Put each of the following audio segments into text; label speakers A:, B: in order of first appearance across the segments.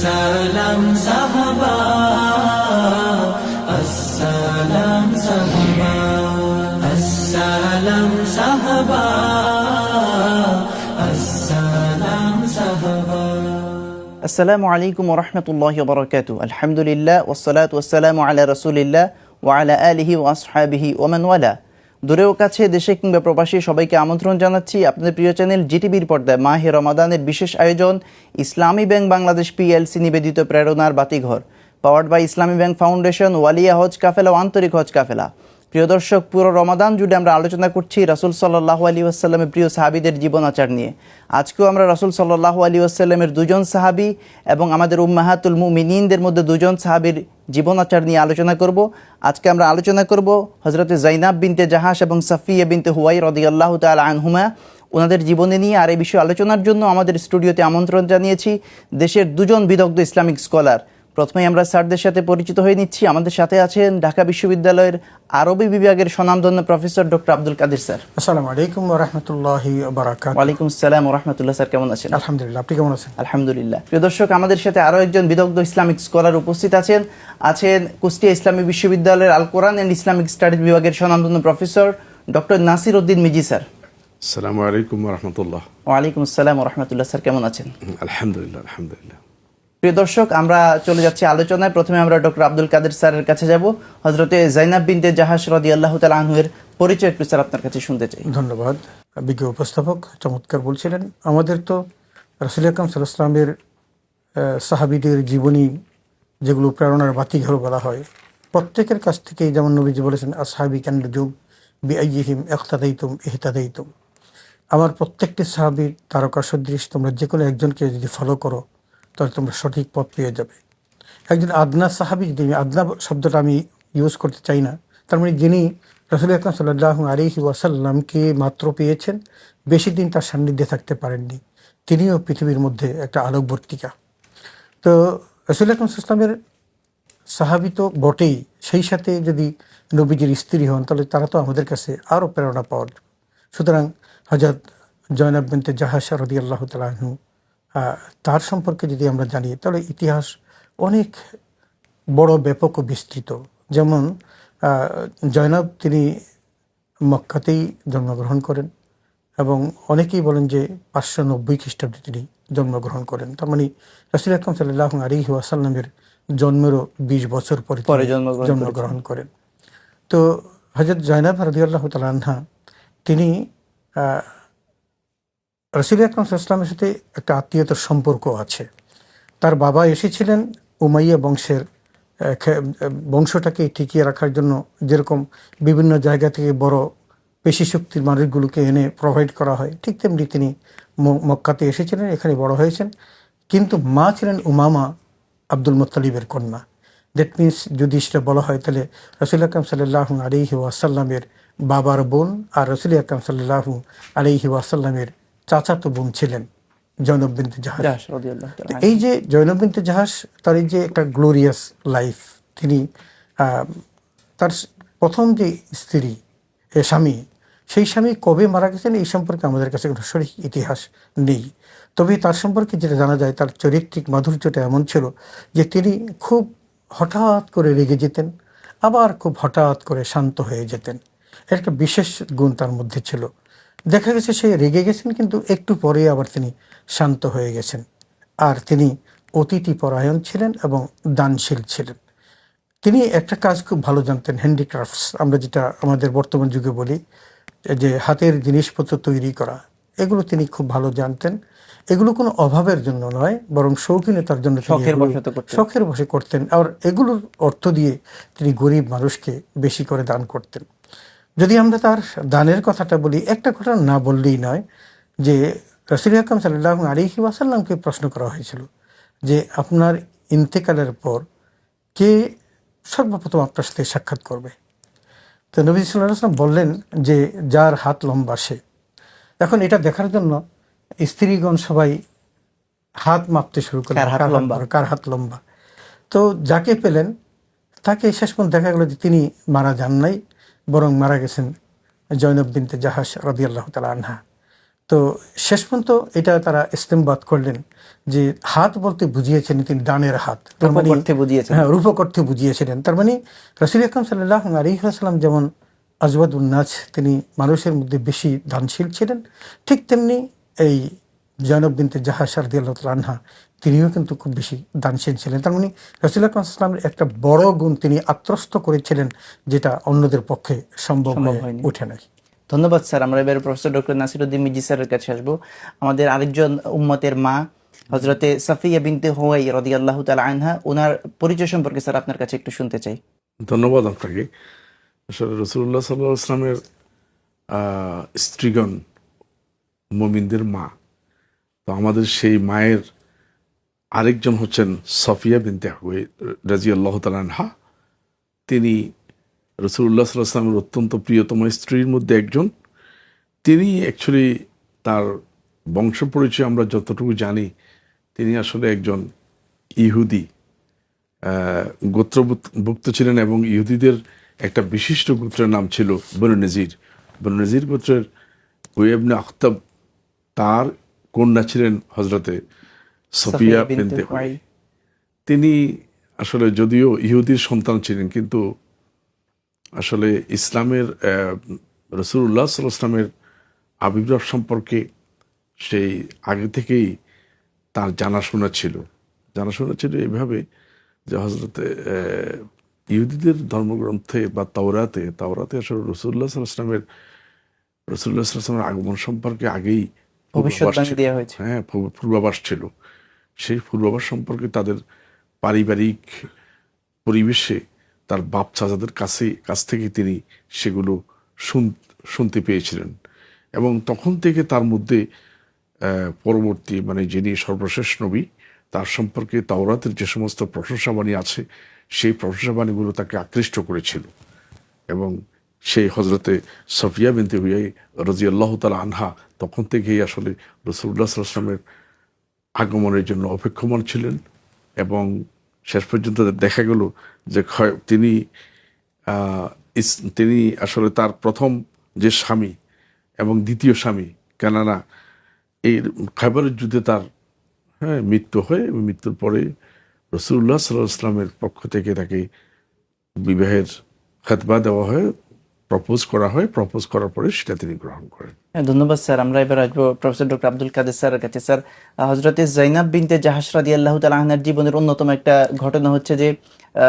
A: আসসালাম সাহাবা, আসসালাম সাহাবা, আসসালাম সাহাবা, আসসালাম সাহাবা।
B: আসসালামু আলাইকুম ওয়া রাহমাতুল্লাহি ওয়া বারাকাতুহু। আলহামদুলিল্লাহ ওয়াসসালাতু ওয়াসসালামু আলা রাসূলিল্লাহ ওয়া আলা আলিহি ওয়া আসহাবিহি ওয়া মান ওয়ালা। দূরেও কাছে, দেশে কিংবা প্রবাসী সবাইকে আমন্ত্রণ জানাচ্ছি আপনাদের প্রিয় চ্যানেল জিটিভির পর্দায় মাহে রমাদানের বিশেষ আয়োজন ইসলামী ব্যাংক বাংলাদেশ পিএলসি নিবেদিত প্রেরণার বাতিঘর, powered by Islami bank foundation, ওয়ালিয়া হজ কাফেলা ও আন্তরিক হজ কাফেলা। প্রিয় দর্শক, পুরো রমাদান জুড়ে আমরা আলোচনা করছি রাসূল সাল্লাল্লাহু আলাইহি ওয়াসাল্লামের প্রিয় সাহাবীদের জীবন আচার নিয়ে। আজকেও আমরা রাসূল সাল্লাল্লাহু আলাইহি ওয়াসাল্লামের দুজন সাহাবী এবং আমাদের উম্মাহাতুল মুমিনিনদের মধ্যে দুজন সাহাবীর জীবন আচার নিয়ে আলোচনা করব। আজকে আমরা আলোচনা করব হযরতে যায়নাব বিনতে জাহাশ এবং সাফিয়া বিনতে হুয়াই রাদিয়াল্লাহু তাআলা আনহুমা, ওনাদের জীবনে নিয়ে। আর এই বিষয়ে আলোচনার জন্য আমাদের স্টুডিওতে আমন্ত্রণ জানিয়েছি দেশের দুজন বিদগ্ধ ইসলামিক স্কলার। প্রথমেই আমরা স্যারদের সাথে পরিচিত হয়ে নিচ্ছি। আমাদের সাথে আছেন ঢাকা বিশ্ববিদ্যালয়ের আরবি বিভাগের স্বনামধন্য প্রফেসর ডক্টর আব্দুল কাদের স্যার।
C: আসসালামু আলাইকুম ওয়া রাহমাতুল্লাহি ওয়া বারাকাতুহু।
B: ওয়ালাইকুম আসসালাম ওয়া রাহমাতুল্লাহ। স্যার কেমন আছেন?
C: আলহামদুলিল্লাহ, আপনি কেমন আছেন?
B: আলহামদুলিল্লাহ। প্রিয় দর্শক, আমাদের সাথে আরও একজন বিদগ্ধ ইসলামিক স্কলার উপস্থিত আছেন কুষ্টিয়া ইসলামী বিশ্ববিদ্যালয়ের আল কোরআন অ্যান্ড ইসলামিক স্টাডিজ বিভাগের স্বনামধন্য professor doctor Nasir Uddin Miji sir.
D: আসসালামু আলাইকুম ওয়া রাহমাতুল্লাহ।
B: ওয়ালাইকুম আসসালাম ওয়া রাহমাতুল্লাহ। স্যার কেমন আছেন?
D: আলহামদুলিল্লাহ আলহামদুলিল্লাহ।
B: প্রিয় দর্শক, আমরা চলে যাচ্ছি আলোচনায়। প্রথমে আমরা ডক্টর আব্দুল কাদের স্যারের কাছে যাব। হযরতে যায়নাব বিনতে জাহাশ রাদিয়াল্লাহু তাআলা আনহুর পরিচয় একটু স্যার আপনার কাছে শুনতে চাই।
C: ধন্যবাদ। বিজ্ঞ উপস্থাপক চমৎকার বলছিলেন। আমাদের তো রাসূল আকরাম সাল্লাল্লাহু আলাইহি ওয়াসাল্লামের সাহাবীদের জীবনী, যেগুলো প্রেরণার বাতিঘর বলা হয়, প্রত্যেকের কাছ থেকেই যেমন নবীজি বলেছেন আসহাবি কান নুজুম বিআইয়িহিম ইক্তাদাইতুম ইহতাদাইতুম। আমার প্রত্যেকটি সাহাবীর তারকা সদৃশ, তোমরা যে কোনো একজনকে যদি ফলো করো তাহলে তোমরা সঠিক পথ পেয়ে যাবে। একজন আদনা সাহাবী, যদি আদনা শব্দটা আমি ইউজ করতে চাই না, তার মানে যিনি রাসূল আকরাম সাল্লাল্লাহু আলাইহি ওয়াসাল্লামকে মাত্র পেয়েছেন, বেশি দিন তার সান্নিধ্যে থাকতে পারেননি, তিনিও পৃথিবীর মধ্যে একটা আলোকবর্তিকা। তো রাসূল আকরাম সাল্লাল্লাহু আলাইহি ওয়াসাল্লামের সাহাবী তো বটেই, সেই সাথে যদি নবীজির স্ত্রী হন তাহলে তারা তো আমাদের কাছে আরও প্রেরণা পাওয়ার। সুতরাং হযরত যায়নাব বিনতে জাহাশ রাদিয়াল্লাহু তাআলা আনহু, তার সম্পর্কে যদি আমরা জানি তাহলে ইতিহাস অনেক বড়, ব্যাপক ও বিস্তৃত। যেমন যায়নাব তিনি মক্কাতেই জন্মগ্রহণ করেন এবং অনেকেই বলেন যে 590 খ্রিস্টাব্দে তিনি জন্মগ্রহণ করেন। তার মানে রাসূল আকরাম সাল্লাল্লাহু আলাইহি ওয়াসাল্লামের জন্মেরও 20 বছর পরে জন্মগ্রহণ করেন। তো হযরত যায়নাব রাদিয়াল্লাহু তাআলা আনহা, তিনি রাসূল আকরাম সাল্লাল্লাহু আলাইহি ওয়াসাল্লামের সাথে একটা আত্মীয়তার সম্পর্ক আছে। তার বাবা এসেছিলেন উমাইয়া বংশটাকে টিকিয়ে রাখার জন্য, যেরকম বিভিন্ন জায়গা থেকে বড় পেশি শক্তির মানুষগুলোকে এনে প্রোভাইড করা হয়, ঠিক তেমনি তিনি মক্কাতে এসেছিলেন, এখানে বড় হয়েছেন। কিন্তু মা ছিলেন উমামা আব্দুল মুত্তালিবের কন্যা। দ্যাট মিনস যদি সেটা বলা হয় তাহলে রাসূল আকরাম সাল্লাল্লাহু আলাইহি ওয়াসাল্লামের বাবার বোন আর রাসূল আকরাম সাল্লাল্লাহু আলাইহি ওয়াসাল্লামের চাচাতো বোন ছিলেন যায়নাব বিনতে জাহাশ। এই যে যায়নাব বিনতে জাহাশ, তার এই যে একটা গ্লোরিয়াস লাইফ, তিনি তার প্রথম যে স্ত্রী, স্বামী, সেই স্বামী কবে মারা গেছেন এই সম্পর্কে আমাদের কাছে কোনো সঠিক ইতিহাস নেই। তবে তার সম্পর্কে যেটা জানা যায়, তার চারিত্রিক মাধুর্যটা এমন ছিল যে তিনি খুব হঠাৎ করে রেগে যেতেন, আবার খুব হঠাৎ করে শান্ত হয়ে যেতেন। একটা বিশেষ গুণ তার মধ্যে ছিল। দেখা গেছে সে রেগে গেছেন কিন্তু একটু পরে আবার তিনি শান্ত হয়ে গেছেন। আর তিনি অতিথি পরায়ণ ছিলেন এবং দানশীল ছিলেন। তিনি একটা কাজ খুব ভালো জানতেন, হ্যান্ডিক্রাফটস, আমরা যেটা আমাদের বর্তমান যুগে বলি যে হাতের জিনিসপত্র তৈরি করা, এগুলো তিনি খুব ভালো জানতেন। এগুলো কোনো অভাবের জন্য নয়, বরং শৌখিনতার জন্য, শখের বশে করতেন। আর এগুলোর অর্থ দিয়ে তিনি গরিব মানুষকে বেশি করে দান করতেন। যদি আমরা তার দানের কথাটা বলি, একটা কথা না বললেই নয় যে রাসূল আকরাম সাল্লাল্লাহু আলাইহি ওয়াসাল্লামকে প্রশ্ন করা হয়েছিল যে আপনার ইন্তেকালের পর কে সর্বপ্রথম আপনার সাথে সাক্ষাৎ করবে। তো নবী সাল্লাল্লাহু আলাইহি ওয়াসাল্লাম বললেন যে যার হাত লম্বা সে। এখন এটা দেখার জন্য স্ত্রীগণ সবাই হাত মাপতে শুরু করলেন, কার হাত লম্বা। তো যাকে পেলেন তাকে শেষ পর্যন্ত দেখা গেল যে তিনি মারা যান নাই, বরং মারা গেছেন যায়নাব বিনতে জাহাশ রাদিয়াল্লাহু তাআলা আনহা। তো শেষ পর্যন্ত এটা তারা ইস্তেমবাদ করলেন যে হাত বলতে বুঝিয়েছেন তিনি ডানের হাত, তার মানে
B: রূপক অর্থে বুঝিয়েছেন।
C: হ্যাঁ, রূপক অর্থে বুঝিয়েছিলেন। তার মানে রাসূল আকরাম সাল্লাল্লাহু আলাইহি ওয়াসাল্লাম যেমন আজওয়াদুন নাস, তিনি মানুষের মধ্যে বেশি দানশীল ছিলেন, ঠিক তেমনি এই জয়নব বিনতে জাহাশ রাদিয়াল্লাহু তাআলা আনহা তিনিও কিন্তু খুব বেশি দানশীল ছিলেন। তার মানে রাসূল আকরাম সাল্লাল্লাহু আলাইহি ওয়াসাল্লামের একটা বড় গুণ তিনি আত্মস্থ করেছিলেন, যেটা অন্যদের পক্ষে সম্ভব
B: হয়নি।
C: ওঠে নাই।
B: ধন্যবাদ স্যার। আমরা এবার প্রফেসর ডক্টর নাসিরউদ্দিন মিজি স্যারের কাছে আসবো। আমাদের আরেকজন উম্মতের মা হযরতে সাফিয়া বিনতে হুয়াই রাদিয়াল্লাহু তাআলা আনহা, ওনার পরিচয় সম্পর্কে স্যার আপনার কাছে একটু শুনতে চাই।
D: ধন্যবাদ আপনাকে। আসলে রসুল্লাহ সাল্লাহ আসলামের স্ত্রীগণ মুমিনদের মা। তো আমাদের সেই মায়ের আরেকজন হচ্ছেন সফিয়া বিনতে হুয়াই রাদিয়াল্লাহু তাআলা আনহা। তিনি রসুল্লাহ সাল্লাহ আসলামের অত্যন্ত প্রিয়তম স্ত্রীর মধ্যে একজন। তিনি অ্যাকচুয়ালি তার বংশ পরিচয় আমরা যতটুকু জানি, তিনি আসলে একজন ইহুদি গোত্রভুক্ত ছিলেন, এবং ইহুদিদের একটা বিশিষ্ট গোত্রের নাম ছিল বনু নজির। বনু নজির গোত্রের হুয়াই ইবনে আখতাব, তার কন্যা ছিলেন হজরতে সফিয়া বিনতে হুয়াই। তিনি আসলে যদিও ইহুদির সন্তান ছিলেন, কিন্তু আসলে ইসলামের রাসূলুল্লাহ সাল্লাল্লাহু আলাইহি ওয়াসাল্লামের আবির্ভাব সম্পর্কে সেই আগে থেকেই তার জানাশোনা ছিল এইভাবে যে হজরতে ইহুদিদের ধর্মগ্রন্থে বা তাওরাতে আসলে রাসূলুল্লাহ সাল্লাল্লাহু আলাইহি ওয়াসাল্লামের আগমন সম্পর্কে আগেই
B: ভবিষ্যৎবাণী দেওয়া হয়েছে।
D: হ্যাঁ, পূর্বাভাস ছিল। সেই পূর্বাভাস সম্পর্কে তাদের পারিবারিক পরিবেশে তার বাপ চাচাদের কাছ থেকে তিনি সেগুলো শুনতে পেয়েছিলেন, এবং তখন থেকে তার মধ্যে পরবর্তী মানে যিনি সর্বশেষ নবী, তার সম্পর্কে তাওরাতের যে সমস্ত প্রশংসাবাণী আছে, সেই প্রশংসাবাণীগুলো তাকে আকৃষ্ট করেছিল। এবং সেই হজরতে সফিয়া বিনতে হুয়াই রাদিয়াল্লাহু তাআলা আনহা তখন থেকেই আসলে রাসূলুল্লাহ সাল্লাল্লাহু আলাইহি ওয়াসাল্লামের আগমনের জন্য অপেক্ষমান ছিলেন। এবং শেষ পর্যন্ত দেখা গেল যে তিনি আসলে তার প্রথম যে স্বামী এবং দ্বিতীয় স্বামী, কেননা এই খায়বরের যুদ্ধে তার মৃত্যু হয়, এবং মৃত্যুর পরে রাসূলুল্লাহ সাল্লাল্লাহু আলাইহি ওয়াসাল্লামের পক্ষ থেকে তাকে বিবাহের খেতবা দেওয়া হয়, প্রপোজ করা হয়। প্রপোজ করার পরে সেটা তিনি গ্রহণ করেন।
B: হ্যাঁ, ধন্যবাদ স্যার। আমরা এবার আসবো প্রফেসর ডক্টর আব্দুল কাদের স্যারের কাছে। স্যার, হযরতে যায়নাব বিনতে জাহাশ রাদিয়াল্লাহু তাআলা আনহার জীবনের অন্যতম একটা ঘটনা হচ্ছে যে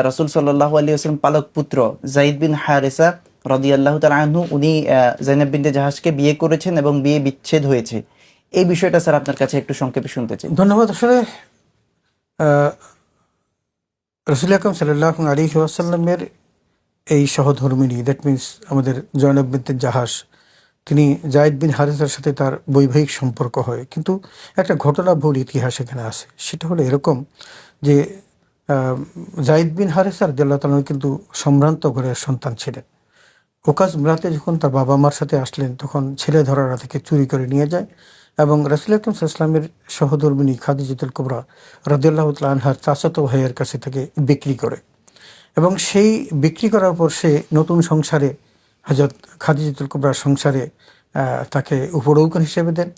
B: রাসূল সাল্লাল্লাহু আলাইহি ওয়াসাল্লাম পালক পুত্র যায়েদ বিন হারেসা রাদিয়াল্লাহু তাআলা আনহু, উনি যায়নাব বিনতে জাহাশকে বিয়ে করেছেন এবং বিয়ে বিচ্ছেদ হয়েছে। এই বিষয়টা স্যার আপনার কাছে একটু সংক্ষেপে শুনতে চাই।
C: ধন্যবাদ। আসলে রাসূল আকরাম সাল্লাল্লাহু আলাইহি ওয়াসাল্লামের এই সহধর্মিণী, দ্যাট মিনস আমাদের জয়নব বিনতে জাহাশ, তিনি যায়েদ বিন হারেসার সাথে তার বৈবাহিক সম্পর্ক হয়। কিন্তু একটা ঘটনা ভুল ইতিহাস এখানে আছে। সেটা হলো এরকম যে যায়েদ বিন হারেসা রাদিয়াল্লাহু তাআলা কিন্তু সম্ভ্রান্ত ঘরের সন্তান ছিলেন। ওকাজ রাতে যখন তার বাবা মার সাথে আসলেন, তখন ছেলে ধরারা থেকে চুরি করে নিয়ে যায় এবং রাসূল আকরাম সাল্লাল্লাহু আলাইহি ওয়াসাল্লামের সহধর্মিণী খাদিজাতুল কুবরা রাদিয়াল্লাহু তাআলা আনহার চাচাতো ভাইয়ের কাছে থেকে বিক্রি করে। এবং সেই বিক্রি করার পর সে নতুন সংসারে, হযরত খাদিজাতুল কুবরার সংসারে তাকে উপঢৌকন হিসেবে দেন,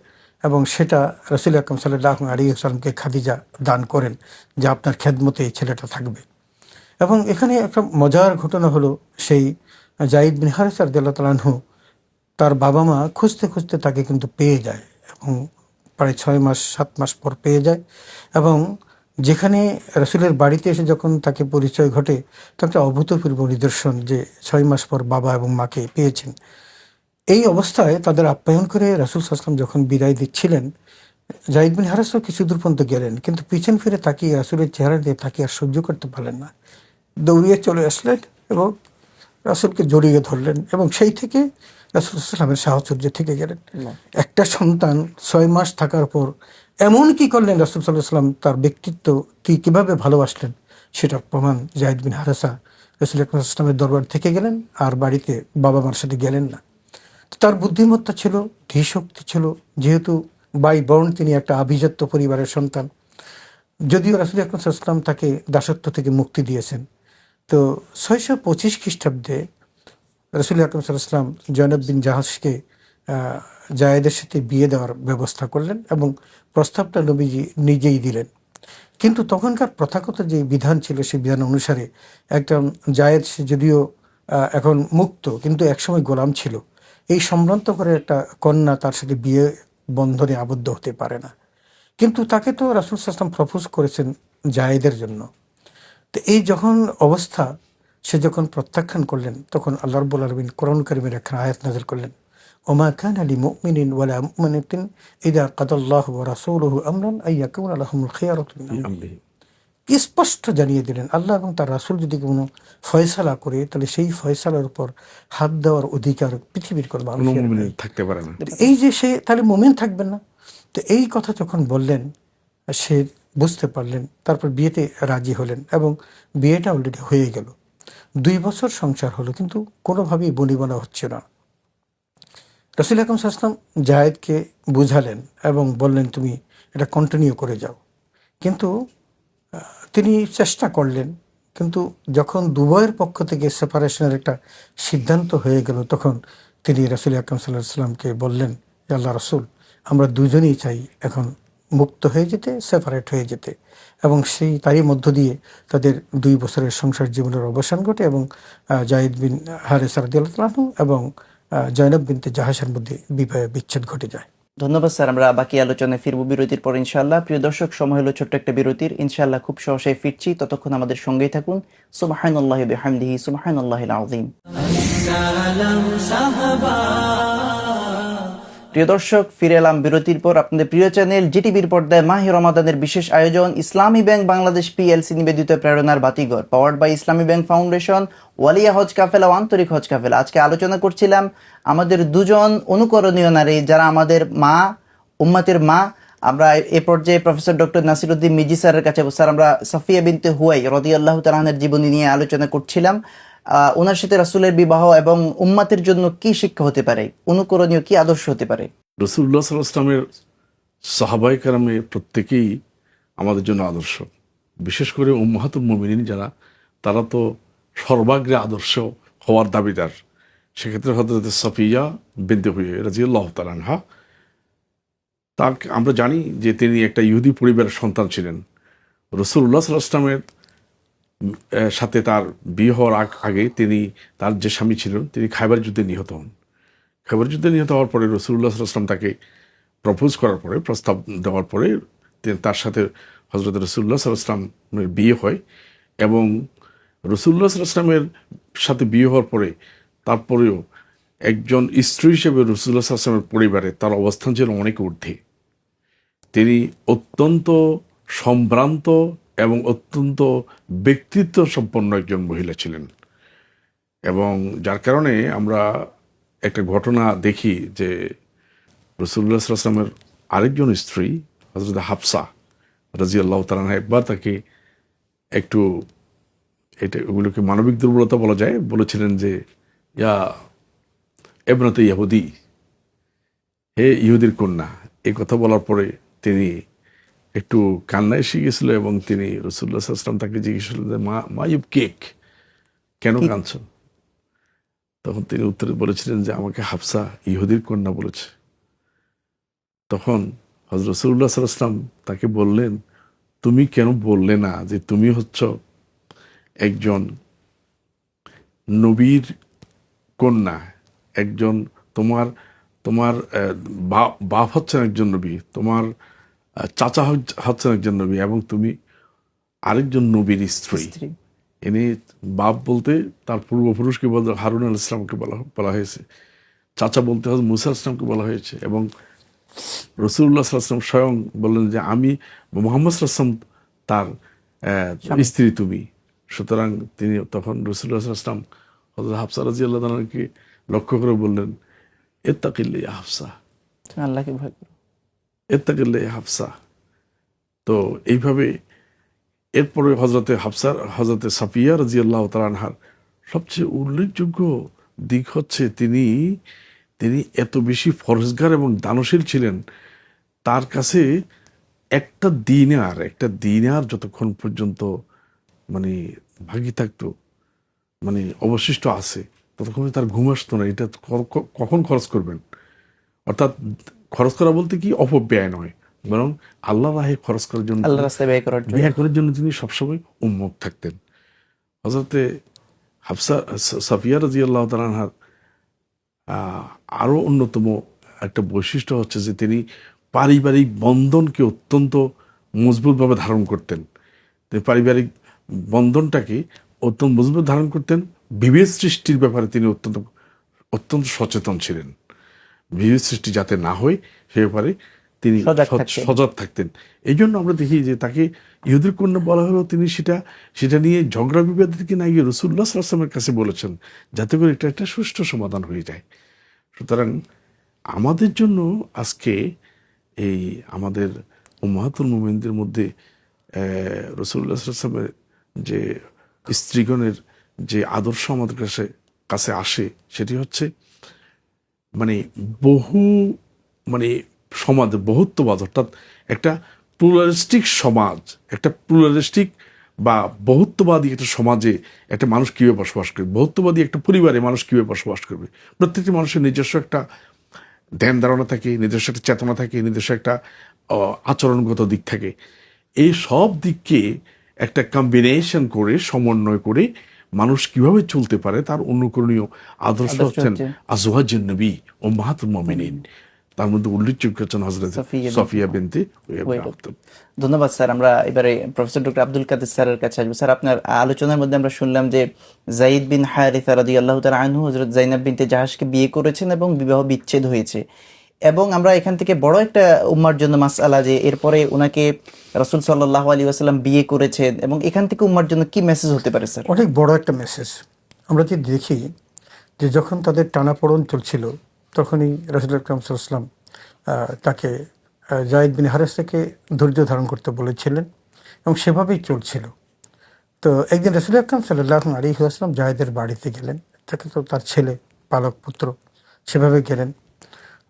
C: এবং সেটা রাসূল আকরাম সাল্লাল্লাহু আলাইহি ওয়াসাল্লামকে খাদিজা দান করেন যে আপনার খেদমতে এই ছেলেটা থাকবে। এবং এখানে একটা মজার ঘটনা হলো, সেই যায়েদ বিন হারেসা রাদিয়াল্লাহু তাআলা আনহু তার বাবা মা খুঁজতে খুঁজতে তাকে কিন্তু পেয়ে যায়, এবং প্রায় 6-7 মাস পর পেয়ে যায়। এবং যেখানে রাসূলের বাড়িতে এসে যখন তাকে পরিচয় ঘটে, তখন একটা অভূতপূর্ব নিদর্শন যে 6 মাস পর বাবা এবং মাকে পেয়েছেন। এই অবস্থায় তাদের আপ্যায়ন করে রাসূল সাল্লাল্লাহু আলাইহি ওয়াসাল্লাম যখন বিদায় দিচ্ছিলেন, যায়েদ বিন হারেসা কিছু দূর পর্যন্ত গেলেন, কিন্তু পিছন ফিরে তাকিয়ে রাসূলের চেহারা দিয়ে তাকিয়ে আর সহ্য করতে পারলেন না। দৌড়িয়ে চলে আসলেন এবং রাসূলকে জড়িয়ে ধরলেন, এবং সেই থেকে রাসূল সাল্লাল্লাহু আলাইহি ওয়াসাল্লামের সাহচর্য থেকে গেলেন। একটা সন্তান 6 মাস থাকার পর এমন কি করলেন, রাসূল সাল্লাল্লাহু আলাইহি ওয়াসাল্লাম তার ব্যক্তিত্ব কিভাবে ভালোবাসলেন সেটা প্রমাণ যায়েদ বিন হারেসা রাসূল আকরাম সাল্লাল্লাহু আলাইহি ওয়াসাল্লামের দরবার থেকে গেলেন, আর বাড়িতে বাবা মার সাথে গেলেন না। তার বুদ্ধিমত্তা ছিল, ধীশক্তি ছিল, যেহেতু বাই বর্ণ তিনি একটা আভিজাত্য পরিবারের সন্তান। যদিও রাসূল আকরাম সাল্লাল্লাহু আলাইহি ওয়াসাল্লাম তাকে দাসত্ব থেকে মুক্তি দিয়েছেন। তো 625 খ্রিস্টাব্দে রাসূল আকরাম সাল্লাল্লাহু আলাইহি ওয়াসাল্লাম জয়নব বিন জাহাশকে জায়েদের সাথে বিয়ে দেওয়ার ব্যবস্থা করলেন এবং প্রস্তাবটা নবীজি নিজেই দিলেন। কিন্তু তখনকার প্রথাগত যে বিধান ছিল সেই বিধান অনুসারে একটা জায়েদ, সে যদিও এখন মুক্ত কিন্তু একসময় গোলাম ছিল, এই সম্ভ্রান্ত করে একটা কন্যা তার সাথে বিয়ে বন্ধনে আবদ্ধ হতে পারে না। কিন্তু তাকে তো রাসূল সাল্লাল্লাহু আলাইহি ওয়াসাল্লাম প্রপোজ করেছেন জায়েদের জন্য। তো এই যখন অবস্থা, সে যখন প্রত্যাখ্যান করলেন, তখন আল্লাহ রাব্বুল আলামিন কোরআন কারীমের একটা আয়াত নাযিল করলেন, ওমা কানা লিমুমিনিন ওয়ালা মুমিনাতিন ইযা কাদাল্লাহু ওয়া রাসূলুহু আমরান আইয়াকুনা লাহুমুল খিয়ারাতু মিন আমরিহিম। স্পষ্ট জানিয়ে দিলেন, আল্লাহ এবং তার রাসূল যদি কোনো ফয়সালা করে, তাহলে সেই ফয়সালার উপর হাত দেওয়ার অধিকার পৃথিবীর কোনো মানুষের নেই,
D: থাকতে পারে না।
C: এই যে সে তাহলে মুমিন থাকবেন না। তো এই কথা যখন বললেন, সে বুঝতে পারলেন, তারপর বিয়েতে রাজি হলেন এবং বিয়েটা অলরেডি হয়ে গেল। 2 বছর সংসার হলো, কিন্তু কোনোভাবেই বনিবনা হচ্ছে না। রাসূল আকরাম সাল্লাল্লাহু আলাইহি ওয়াসাল্লাম জায়েদকে বুঝালেন এবং বললেন, তুমি এটা কন্টিনিউ করে যাও। কিন্তু তিনি চেষ্টা করলেন, কিন্তু যখন দুবয়ের পক্ষ থেকে সেপারেশনের একটা সিদ্ধান্ত হয়ে গেল, তখন তিনি রাসূল আকরাম সাল্লাল্লাহু আলাইহি ওয়াসাল্লামকে বললেন, ইয়া আল্লাহ রাসূল, আমরা দুজনেই চাই এখন মুক্ত হয়ে যেতে, সেপারেট হয়ে যেতে। এবং তারই মধ্য দিয়ে তাদের 2 বছরের সংসার জীবনের অবসান ঘটে এবং জায়েদ বিন হারেসা রাদিয়াল্লাহু আনহু এবং জয়নব বিনতে জাহাসের মধ্যে বিবাহ বিচ্ছেদ ঘটে যায়।
B: ধন্যবাদ স্যার। আমরা বাকি আলোচনায় ফিরবো বিরতির পর ইনশাআল্লাহ। প্রিয় দর্শক, সময় হলো ছোট্ট একটা বিরতির। ইনশাআল্লাহ খুব সহসায় ফিরছি, ততক্ষণ আমাদের সঙ্গেই থাকুন। সুবহানাল্লাহি বিহামদিহি, সুবহানাল্লাহিল আযীম।
A: সালাম সাহাবা।
B: প্রিয় দর্শক, ফিরে এলাম বিরতির পর। আপনাদের প্রিয় চ্যানেল জিটিভির পর্দায় মাহে রমাদানের বিশেষ আয়োজন ইসলামী ব্যাংক বাংলাদেশ পিএলসি নিবেদিত প্রেরণার বাতিঘর, powered by Islami bank foundation, ওয়ালিয়া হজ কাফেলা ও আন্তরিক হজ কাফেলা। আজকে আলোচনা করছিলাম আমাদের দুজন অনুকরণীয় নারী, যারা আমাদের মা, উম্মাতের মা। আমরা এ পর্যায়ে প্রফেসর ডক্টর নাসিরউদ্দিন মিজি স্যারের কাছে, স্যার আমরা সাফিয়া বিনতে হুয়াই রাদিয়াল্লাহু তাআলা আনহার জীবনী নিয়ে আলোচনা করছিলাম। ওনার সাথে রাসূলের বিবাহ এবং উম্মাতের জন্য কি শিক্ষা হতে পারে, অনুকরণীয় কি আদর্শ হতে পারে?
D: রাসূলুল্লাহ সাল্লাল্লাহু আলাইহি ওয়াসাল্লামের সাহাবায়ে কেরামে প্রত্যেকেই আমাদের জন্য আদর্শ। বিশেষ করে উম্মাহাতুল মুমিনিন যারা, তারা তো সর্বাগ্রে আদর্শ হওয়ার দাবিদার। সেক্ষেত্রে হযরত সাফিয়া বিনতে হুয়াই রাদিয়াল্লাহু তাআলা আনহা, তার আমরা জানি যে তিনি একটা ইহুদি পরিবারের সন্তান ছিলেন। রাসূলুল্লাহ সাল্লাল্লাহু আলাইহি ওয়াসাল্লামের সাথে তার বিয়ে হওয়ার আগে তার যে স্বামী ছিলেন, তিনি খায়বার যুদ্ধে নিহত হন। খায়বার যুদ্ধে নিহত হওয়ার পরে রাসূলুল্লাহ সাল্লাল্লাহু আলাইহি ওয়াসাল্লাম তাকে প্রপোজ করার পরে, প্রস্তাব দেওয়ার পরে তার সাথে হযরত রাসূলুল্লাহ সাল্লাল্লাহু আলাইহি ওয়াসাল্লামের বিয়ে হয়। এবং রাসূলুল্লাহ সাল্লাল্লাহু আলাইহি ওয়াসাল্লামের সাথে বিয়ে হওয়ার পরে তারপরেও একজন স্ত্রী হিসেবে রাসূলুল্লাহ সাল্লাল্লাহু আলাইহি ওয়াসাল্লামের পরিবারে তার অবস্থান ছিল অনেক ঊর্ধ্বে। তিনি অত্যন্ত সম্ভ্রান্ত এবং অত্যন্ত ব্যক্তিত্ব সম্পন্ন একজন মহিলা ছিলেন। এবং যার কারণে আমরা একটা ঘটনা দেখি যে রাসূলুল্লাহ সাল্লাল্লাহু আলাইহি ওয়াসাল্লামের আরেকজন স্ত্রী হযরত হাফসা রাদিয়াল্লাহু তাআলা আনহা একবার তাকে একটু, ওগুলোকে মানবিক দুর্বলতা বলা যায়, বলেছিলেন যে ইয়া ইবনাতে ইহুদি, হে ইহুদির কন্যা। এই কথা বলার পরে তিনি একটু কান্না এসে গেছিল এবং তিনি রাসূলুল্লাহ সাল্লাল্লাহু আলাইহি ওয়াসাল্লাম তাকে জিজ্ঞেস করলেন যে মা ইউবকিক, কেন কাঁদছো? তখন তিনি উত্তরে বলেছিলেন যে আমাকে হাফসা ইহুদির কন্যা বলেছে। তখন হযরত রাসূলুল্লাহ সাল্লাল্লাহু আলাইহি ওয়াসাল্লাম তাকে বললেন, তুমি কেন বললে না যে তুমি হচ্ছ একজন নবীর কন্যা, একজন তোমার বাপ হচ্ছেন একজন নবী, তোমার চাচা হচ্ছেন একজন নবী, এবং তুমি আরেকজন নবীর স্ত্রী। ইনি বাপ বলতে তার পূর্বপুরুষকে হারুন আলাইহিস সালামকে বলা হয়েছে, চাচা বলতে হযরত মূসা আলাইহিস সালামকে বলা হয়েছে, এবং রাসূলুল্লাহ সাল্লাল্লাহু আলাইহি ওয়াসাল্লাম স্বয়ং বললেন যে আমি মুহাম্মদ সাল্লাল্লাহু আলাইহি ওয়াসাল্লাম তার স্ত্রী তুমি। সুতরাং তিনি তখন রাসূলুল্লাহ সাল্লাল্লাহু আলাইহি ওয়াসাল্লাম হযরত হাফসা রাদিয়াল্লাহু তাআলাকে লক্ষ্য করে বললেন, ইত্তাকিল্লাহ ইয়া হাফসা,
B: আল্লাহকে ভয় করো,
D: ইত্তাকিল্লাহ ইয়া হাফসা। তো এইভাবে এরপরে হযরতে সাফিয়া রাদিয়াল্লাহু তাআলা আনহার সবচেয়ে উল্লেখযোগ্য দিক হচ্ছে তিনি এত বেশি ফরজগার এবং দানশীল ছিলেন। তার কাছে একটা দিনার যতক্ষণ পর্যন্ত মানে ভাগি থাকতো, মানে অবশিষ্ট আছে, ততক্ষণ তার ঘুম আসতো না। এটা কখন খরচ করবেন, অর্থাৎ খরচ করা বলতে কি অপব্যয় নয়, বরং আল্লাহ রাহে খরচ করার জন্য,
B: আল্লাহ রাস্তায় ব্যয় করার জন্য।
D: ব্যয় করার জন্য তিনি সবসময় উন্মুখ থাকতেন। হযরতে হাফসা সাফিয়া রাদিয়াল্লাহু তাআলা আনহার আরও অন্যতম একটা বৈশিষ্ট্য হচ্ছে যে তিনি পারিবারিক বন্ধনকে অত্যন্ত মজবুতভাবে ধারণ করতেন। তিনি পারিবারিক বন্ধনটাকে অত্যন্ত মজবুত ধারণ করতেন। বিভেদ সৃষ্টির ব্যাপারে তিনি অত্যন্ত সচেতন ছিলেন। বিভেদ সৃষ্টি যাতে না হয় সে ব্যাপারে তিনি সজাগ থাকতেন। এই জন্য আমরা দেখি যে তাকে ইহুদির কন্যা বলা হলো, তিনি সেটা নিয়ে ঝগড়া বিবাদ থেকে না গিয়ে রাসূলুল্লাহ সাল্লাল্লাহু আলাইহি ওয়াসাল্লামের কাছে বলেছেন, যাতে করে এটা একটা সুষ্ঠু সমাধান হয়ে যায়। সুতরাং আমাদের জন্য আজকে এই আমাদের উম্মাহাতুল মুমিনদের মধ্যে রাসূলুল্লাহ সাল্লাল্লাহু আলাইহি ওয়াসাল্লামের যে স্ত্রীগণের যে আদর্শ আমাদের কাছে আসে, সেটি হচ্ছে সমাজে বহুত্ববাদ, অর্থাৎ একটা প্লুরালিস্টিক সমাজ, একটা প্লুরালিস্টিক বা বহুত্ববাদী একটা সমাজে একটা মানুষ কীভাবে বসবাস করবে, বহুত্ববাদী একটা পরিবারে মানুষ কীভাবে বসবাস করবে। প্রত্যেকটি মানুষের নিজস্ব একটা ধ্যান ধারণা থাকে, নিজস্ব একটা চেতনা থাকে, নিজস্ব একটা আচরণগত দিক থাকে। এই সব দিককে একটা কম্বিনেশন করে, সমন্বয় করে মানুষ কিভাবে চলতে পারে তার অনুকরণীয় আদর্শ হচ্ছেন আজওয়াজুন নবী উম্মাহাতুল মুমিনিন। তার মধ্যে উল্লেখযোগ্য হচ্ছেন হযরত সফিয়া বিনতে হুয়াই ইবনে আখতাব।
B: ধন্যবাদ স্যার। আমরা এবারে প্রফেসর ডক্টর আব্দুল কাদের স্যারের কাছে আসবো। স্যার, আপনার আলোচনার মধ্যে আমরা শুনলাম যে যায়েদ বিন হারিসা রাদিয়াল্লাহু তাআলা আনহু হযরত যায়েনব বিনতে জাহাশকে বিয়ে করেছেন এবং বিবাহ বিচ্ছেদ হয়েছে। এবং আমরা এখান থেকে বড় একটা উম্মার জন্য মাসআলা যে এরপরে ওনাকে রাসূল সাল্লাল্লাহু আলাইহি ওয়াসাল্লাম বিয়ে করেছেন, এবং এখান থেকে উম্মার জন্য কি মেসেজ হতে পারে স্যার?
C: অনেক বড় একটা মেসেজ। আমরা যদি দেখি যে যখন তাদের টানাপোড়েন চলছিল, তখনই রাসূল আকরাম সাল্লাল্লাহু আলাইহি ওয়াসাল্লাম তাকে যায়েদ বিন হারিসাকে ধৈর্য ধারণ করতে বলেছিলেন এবং সেভাবেই চলছিল। তো একদিন রাসূল আকরাম সাল্লাল্লাহু আলাইহি ওয়াসাল্লাম জায়েদের বাড়িতে গেলেন। তাকে তো তার ছেলে, পালক পুত্র, সেভাবে গেলেন।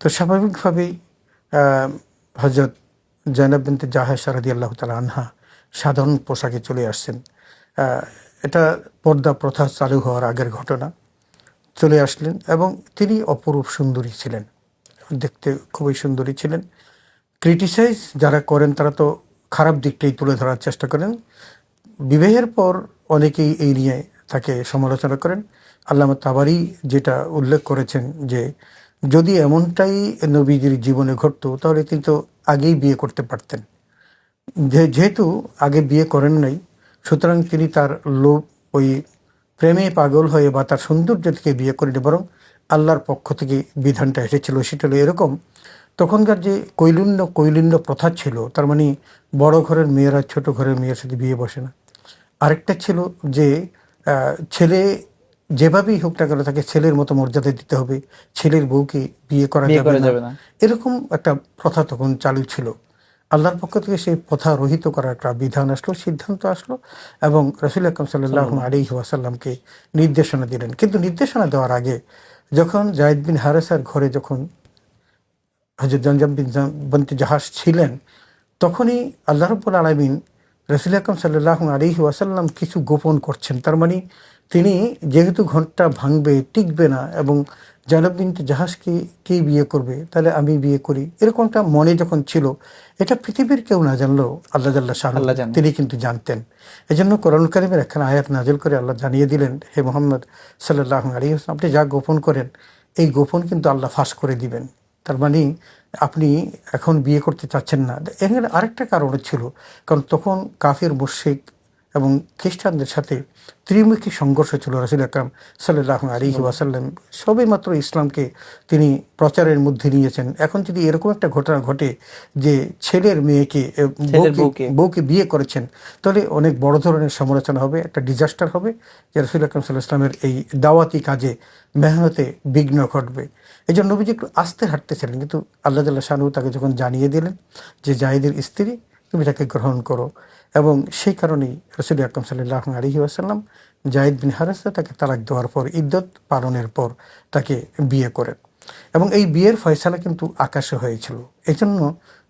C: তো স্বাভাবিকভাবেই হযরত যায়েনব বিনতে জাহাশ রাদিয়াল্লাহু তাআলা আনহা সাধারণ পোশাকে চলে আসছেন। এটা পর্দা প্রথা চালু হওয়ার আগের ঘটনা। চলে আসলেন এবং তিনি অপরূপ সুন্দরী ছিলেন, দেখতে খুবই সুন্দরী ছিলেন। ক্রিটিসাইজ যারা করেন তারা তো খারাপ দিকটাই তুলে ধরার চেষ্টা করেন। বিবাহের পর অনেকেই এই নিয়ে তাকে সমালোচনা করেন। আল্লামা তাবারি যেটা উল্লেখ করেছেন যে যদি এমনটাই নবীজির জীবনে ঘটতো তাহলে কিন্তু আগেই বিয়ে করতে পারতেন। যেহেতু আগে বিয়ে করেন নাই, সুতরাং তিনি তার লোভ, ওই প্রেমে পাগল হয়ে বা তার সৌন্দর্য থেকে বিয়ে করেনি, বরং আল্লাহর পক্ষ থেকে বিধানটা এসেছিল। সেটা হলো এরকম, তখনকার যে কৈলিন্য প্রথা ছিল, তার মানে বড় ঘরের মেয়েরা ছোট ঘরের মেয়ের সাথে বিয়ে বসে না। আরেকটা ছিল যে ছেলে যেভাবেই হোক না কেন তাকে ছেলের মতো মর্যাদা দিতে হবে, ছেলের বউকে বিয়ে করা যাবে না, এরকম একটা প্রথা তখন চালু ছিল। আল্লাহর পক্ষ থেকে সেই প্রথা রহিত করার একটা বিধান আসলো, সিদ্ধান্ত আসলো এবং রাসূল আকরাম সাল্লাল্লাহু আলাইহি ওয়াসাল্লামকে নির্দেশনা দিলেন। কিন্তু নির্দেশনা দেওয়ার আগে যখন যায়েদ বিন হারিসার ঘরে যখন হযরত যায়েনব বিনতে জাহাশ ছিলেন, তখনই আল্লাহ রাব্বুল আলামিন রাসূল আকরাম সাল্লাল্লাহু আলাইহি ওয়াসাল্লাম কিছু গোপন করছেন। তার মানে তিনি যেহেতু ঘরটা ভাঙবে, টিকবে না এবং যায়েনব বিনতে জাহাশকে কে বিয়ে করবে, তাহলে আমি বিয়ে করি, এরকমটা মনে যখন ছিল, এটা পৃথিবীর কেউ না জানলেও আল্লাহ জাল্লা শাহ তিনি কিন্তু জানতেন। এজন্য কোরআনুল কারীমের একখানা আয়াত নাজিল করে আল্লাহ জানিয়ে দিলেন, হে মুহাম্মদ সাল্লাল্লাহু আলাইহি ওয়াসাল্লাম, আপনি যা গোপন করেন এই গোপন কিন্তু আল্লাহ ফাঁস করে দিবেন। তার মানে আপনি এখন বিয়ে করতে চাচ্ছেন না। এর আরেকটা কারণ ছিল, কারণ তখন কাফির মুশরিক এবং খ্রিস্টানদের সাথে ত্রিমুখী সংঘর্ষ ছিল। রাসূল আকরাম সাল্লাল্লাহু আলাইহি ওয়াসাল্লাম সবে মাত্র ইসলামকে তিনি প্রচারের মধ্যে নিয়েছেন। এখন যদি এরকম একটা ঘটনা ঘটে যে ছেলের মেয়েকে বউকে বিয়ে করেছেন, তাহলে অনেক বড় ধরনের সমালোচনা হবে, একটা ডিজাস্টার হবে, যে রাসূল আকরাম সাল্লাল্লাহু আলাইহি ওয়াসাল্লামের এই দাওয়াতি কাজে মেহনতে বিঘ্ন ঘটবে। এই জন্য নবীজি একটু আস্তে হাঁটতেছিলেন, কিন্তু আল্লাহ জাল্লা শানহু তাকে যখন জানিয়ে দিলেন যে যায়েদের স্ত্রী, তুমি তাকে গ্রহণ করো, এবং সেই কারণেই রাসূল আকরাম সাল্লাল্লাহু আলাইহি ওয়াসাল্লাম যায়েদ বিন হারিসা তাকে তালাক দেওয়ার পর, ইদ্যত পালনের পর তাকে বিয়ে করেন এবং এই বিয়ের ফয়সালা কিন্তু আকাশে হয়েছিল। এই জন্য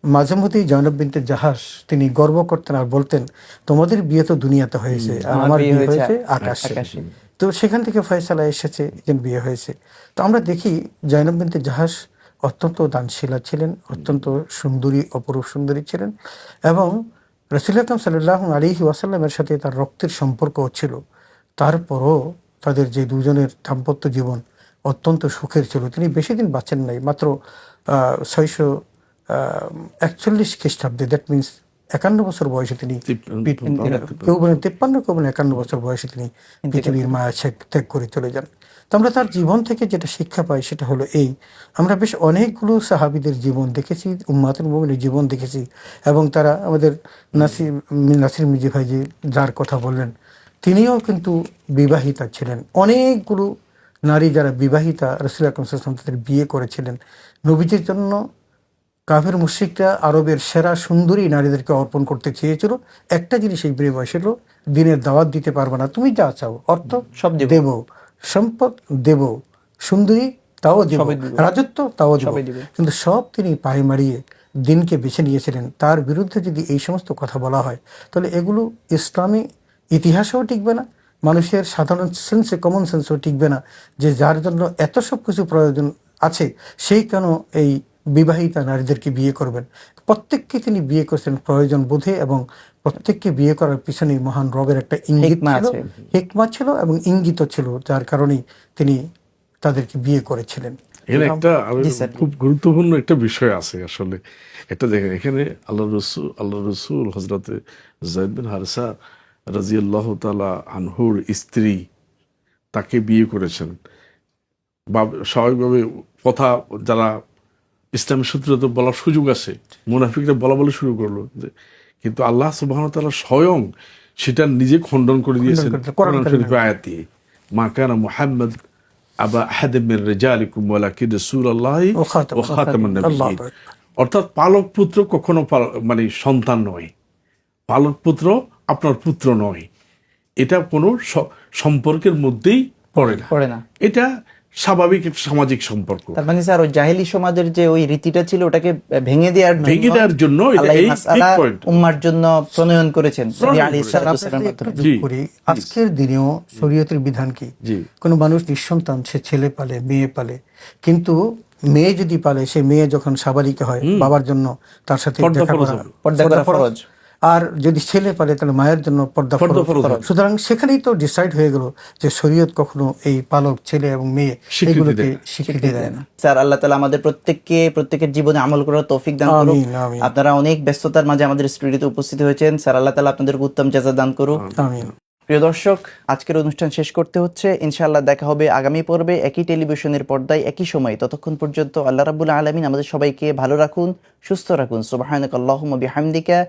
C: মাঝে মধ্যেই যায়েনব বিনতে জাহাশ তিনি গর্ব করতেন আর বলতেন, তোমাদের বিয়ে তো দুনিয়াতে হয়েছে আর আমার বিয়ে হয়েছে আকাশে। তো সেখান থেকে ফয়সালা এসেছে যে বিয়ে হয়েছে। তো আমরা দেখি যায়েনব বিনতে জাহাশ অত্যন্ত দানশীলা ছিলেন, অত্যন্ত সুন্দরী, অপরূপ সুন্দরী ছিলেন, এবং রাসূল আকরাম সাল্লাল্লাহু আলাইহি ওয়াসাল্লামের সাথে তার রক্তের সম্পর্ক ছিল। তারপরও তাদের যে দুজনের দাম্পত্য জীবন অত্যন্ত সুখের ছিল। তিনি বেশি দিন বাঁচেন নাই, মাত্র 641 খ্রিস্টাব্দে, দ্যাট মিনস 51 বছর বয়সে তিনি কেউ বলেন 53, কেউ বলেন 51 বছর বয়সে তিনি পৃথিবীর মায়া ত্যাগ করে চলে যান। তো আমরা তার জীবন থেকে যেটা শিক্ষা পাই সেটা হলো এই, আমরা বেশ অনেকগুলো সাহাবীদের জীবন দেখেছি, উম্মাতুল মুমিনের জীবন দেখেছি, এবং তারা আমাদের নাসির মির্জা ভাই যে যার কথা বললেন, তিনিও কিন্তু বিবাহিতা ছিলেন। অনেকগুলো নারী যারা বিবাহিতা, রাসূল আকরাম সাল্লাল্লাহু আলাইহি ওয়াসাল্লাম তাদের বিয়ে করেছিলেন। নবীজির জন্য কাফের মুশরিকরা আরবের সেরা সুন্দরী নারীদেরকে অর্পণ করতে চেয়েছিল। একটা জিনিস এই বিনিময় ছিল, দিনের দাওয়াত দিতে পারবে না, তুমি যা চাও, অর্থ
B: সব
C: দেব, সম্পদ দেব, সুন্দরী তাও দেব, রাজত্ব তাও দেব, কিন্তু সব তিনি পায়ে মারিয়ে দিনকে বেছে নিয়েছিলেন। তার বিরুদ্ধে যদি এই সমস্ত কথা বলা হয়, তাহলে এগুলো ইসলামী ইতিহাসেও টিকবে না, মানুষের সাধারণ সেন্সে, কমন সেন্সেও টিকবে না, যে যার জন্য এত সব কিছু প্রয়োজন আছে সেই কেন এই বিবাহিতা নারীদেরকে বিয়ে করবেন। প্রত্যেককে তিনি বিয়ে করেছেন প্রয়োজন বোধে, এবং প্রত্যেককে বিয়ে করার পিছনে মহান রবের একটা ইঙ্গিত ছিল, হিকমা ছিল এবং ইঙ্গিত ছিল, যার কারণেই তিনি তাদেরকে বিয়ে করেছিলেন।
D: এখানে একটা খুব গুরুত্বপূর্ণ একটা বিষয় আছে আসলে। একটা দেখেন, এখানে আল্লাহ রসুল হজরতে যায়েদ বিন হারেসা রাদিয়াল্লাহু তাআলা আনহুর স্ত্রী, তাকে বিয়ে করেছেন। বা স্বাভাবিকভাবে কথা যারা ইসলামের সূত্রে বলার সুযোগ আছে, মুনাফিকরা বলা শুরু করলো, যে কিন্তু আল্লাহ সুবহানাহু ওয়া তাআলা স্বয়ং সেটা নিজে খণ্ডন করে দিয়েছেন কোরআন শরীফের আয়াত দিয়ে। মা কানা মুহাম্মদ আবা আহাদিম মির রিজালিকুম ওয়ালাকিন রাসূলুল্লাহি ওয়া খাতামান নাবিয়্যিন। অর্থাৎ পালক পুত্র কখনো মানে সন্তান নয়, পালক পুত্র আপনার পুত্র নয়, এটা কোনো সম্পর্কের মধ্যেই পড়ে না। এটা স্বাভাবিক একটা সামাজিক সম্পর্ক।
B: তার মানে স্যার ওই জাহেলি সমাজের যে ওই রীতিটা ছিল ওটাকে ভেঙে দেওয়ার জন্য উম্মার জন্য প্রণয়ন করেছেন নবী আলাইহিস সালাম।
C: আজকের দিনেও শরীয়তের বিধান কি, কোনো মানুষ নিঃসন্তান, সে ছেলে পালে, মেয়ে পালে, কিন্তু মেয়ে যদি পালে, সে মেয়ে যখন সাবালিকা হয়, বাবার জন্য তার সাথে পর্দা করা ফরজ, আর যদি ছেলে পালে তাহলে মায়ের জন্য পর্দা ফরজ। সুতরাং সেখানেই তো ডিসাইড হয়ে গেল যে শরীয়ত কখনো এই পালক ছেলে এবং মেয়ে এগুলোকে স্বীকৃতি দেয় না।
B: স্যার আল্লাহ তাআলা আমাদের প্রত্যেকের জীবনে আমল করার তৌফিক দান করুন। আপনারা অনেক ব্যস্ততার মাঝে আমাদের স্টুডিওতে উপস্থিত হয়েছেন, স্যার আল্লাহ তাআলা আপনাদের উত্তম জাযা দান করুন।
C: আমিন।
B: প্রিয় দর্শক, আজকের অনুষ্ঠান শেষ করতে হচ্ছে। ইনশাআল্লাহ দেখা হবে আগামী পর্বে একই টেলিভিশনের পর্দায় একই সময়। ততক্ষণ পর্যন্ত আল্লাহ রাব্বুল আলামিন আমাদের সবাইকে ভালো রাখুন, সুস্থ রাখুন। সুবহানাকাল্লাহুম্মা বিহামদিকা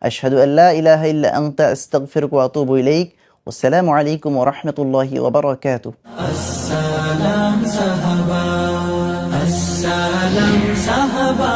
B: আশহাদু আল্লা ইলাহা ইল্লা আনতা আস্তাগফিরুকা ওয়া আতুবু ইলাইক। ওয়াসসালামু আলাইকুম ওয়া রাহমাতুল্লাহি ওয়া বারাকাতুহু।
A: আসসালাম সাহাবা, আসসালাম সাহাবা।